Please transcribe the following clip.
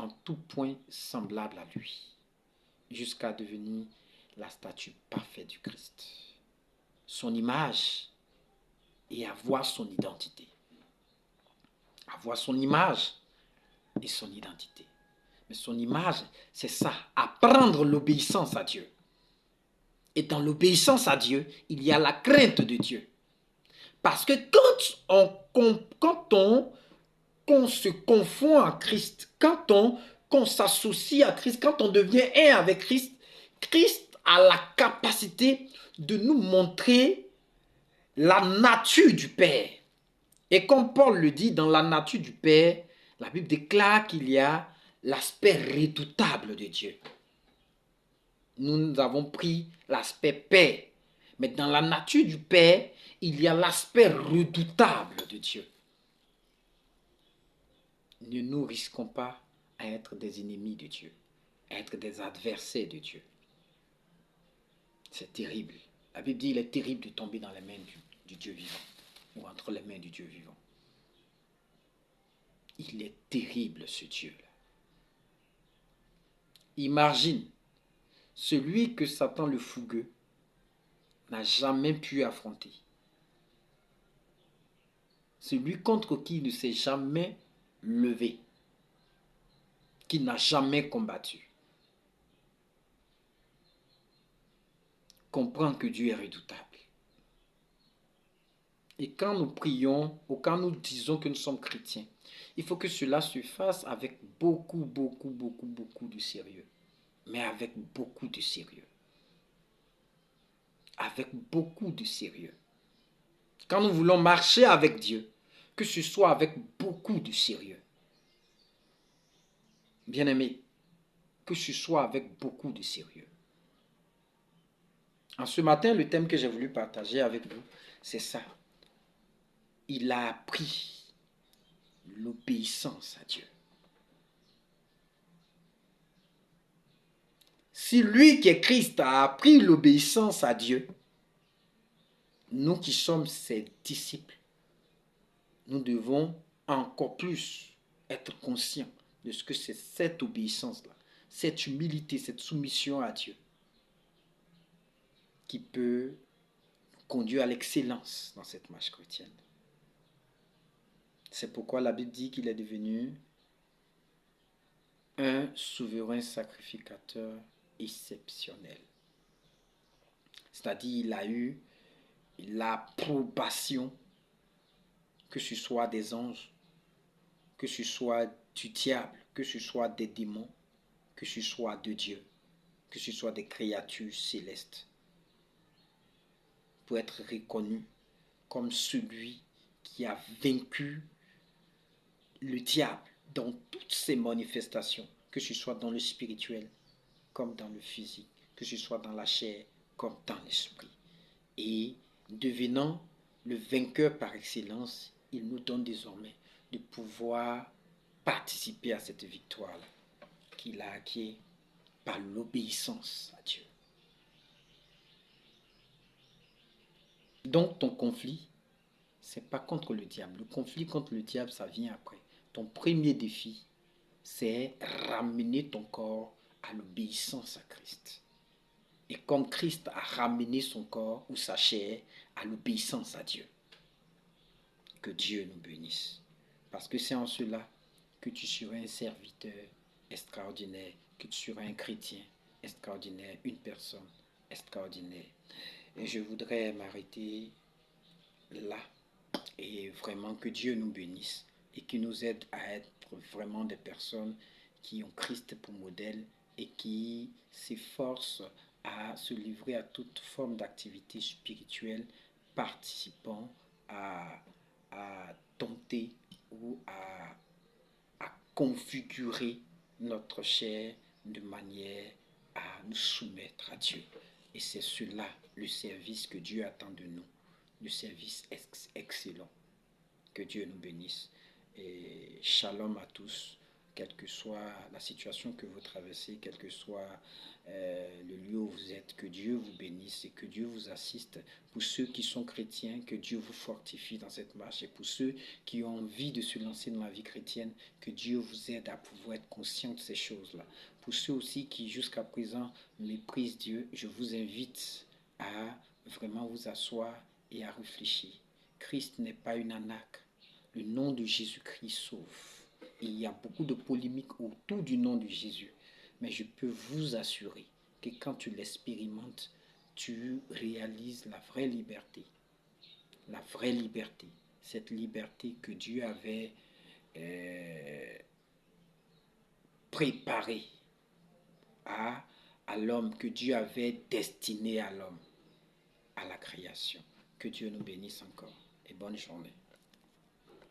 en tout point semblable à lui, jusqu'à devenir la statue parfaite du Christ. Son image et avoir son identité. Avoir son image et son identité. Mais son image, c'est ça, apprendre l'obéissance à Dieu. Et dans l'obéissance à Dieu, il y a la crainte de Dieu. Parce que quand on se confond à Christ, quand on s'associe à Christ, quand on devient un avec Christ, Christ a la capacité de nous montrer la nature du Père. Et comme Paul le dit, dans la nature du Père, la Bible déclare qu'il y a l'aspect redoutable de Dieu. Nous avons pris l'aspect Père. Mais dans la nature du Père, il y a l'aspect redoutable de Dieu. Ne nous risquons pas à être des ennemis de Dieu, à être des adversaires de Dieu. C'est terrible. La Bible dit qu'il est terrible de tomber dans les mains du Dieu vivant, ou entre les mains du Dieu vivant. Il est terrible ce Dieu-là. Imagine, celui que Satan le fougueux n'a jamais pu affronter. Celui contre qui il ne s'est jamais levé, qui n'a jamais combattu. Comprends que Dieu est redoutable. Et quand nous prions, ou quand nous disons que nous sommes chrétiens, il faut que cela se fasse avec beaucoup de sérieux. Mais avec beaucoup de sérieux. Avec beaucoup de sérieux. Quand nous voulons marcher avec Dieu, que ce soit avec beaucoup de sérieux. Bien-aimé, que ce soit avec beaucoup de sérieux. En ce matin, le thème que j'ai voulu partager avec vous, c'est ça. Il a appris l'obéissance à Dieu. Si lui qui est Christ a appris l'obéissance à Dieu, nous qui sommes ses disciples, nous devons encore plus être conscients de ce que c'est cette obéissance-là, cette humilité, cette soumission à Dieu qui peut nous conduire à l'excellence dans cette marche chrétienne. C'est pourquoi la Bible dit qu'il est devenu un souverain sacrificateur exceptionnel. C'est-à-dire il a eu l'approbation, que ce soit des anges, que ce soit du diable, que ce soit des démons, que ce soit de Dieu, que ce soit des créatures célestes, pour être reconnu comme celui qui a vaincu le diable dans toutes ses manifestations, que ce soit dans le spirituel comme dans le physique, que ce soit dans la chair comme dans l'esprit. Et devenant le vainqueur par excellence, il nous donne désormais de pouvoir participer à cette victoire qu'il a acquise par l'obéissance à Dieu. Donc ton conflit, ce n'est pas contre le diable. Le conflit contre le diable, ça vient après. Ton premier défi, c'est ramener ton corps à l'obéissance à Christ. Et comme Christ a ramené son corps ou sa chair à l'obéissance à Dieu. Que Dieu nous bénisse. Parce que c'est en cela que tu seras un serviteur extraordinaire, que tu seras un chrétien extraordinaire, une personne extraordinaire. Et je voudrais m'arrêter là. Et vraiment que Dieu nous bénisse et qui nous aide à être vraiment des personnes qui ont Christ pour modèle et qui s'efforcent à se livrer à toute forme d'activité spirituelle participant à dompter ou à configurer notre chair de manière à nous soumettre à Dieu. Et c'est cela le service que Dieu attend de nous, le service excellent. Que Dieu nous bénisse. Et shalom à tous. quelle que soit la situation que vous traversez, quel que soit le lieu où vous êtes. Que Dieu vous bénisse et que Dieu vous assiste. Pour ceux qui sont chrétiens, que Dieu vous fortifie dans cette marche. Et pour ceux qui ont envie de se lancer dans la vie chrétienne, que Dieu vous aide à pouvoir être conscient de ces choses-là. Pour ceux aussi qui jusqu'à présent méprisent Dieu, je vous invite à vraiment vous asseoir et à réfléchir. Christ n'est pas une arnaque. Le nom de Jésus-Christ sauve. Et il y a beaucoup de polémiques autour du nom de Jésus. Mais je peux vous assurer que quand tu l'expérimentes, tu réalises la vraie liberté. La vraie liberté. Cette liberté que Dieu avait préparée à l'homme, que Dieu avait destiné à l'homme, à la création. Que Dieu nous bénisse encore et bonne journée.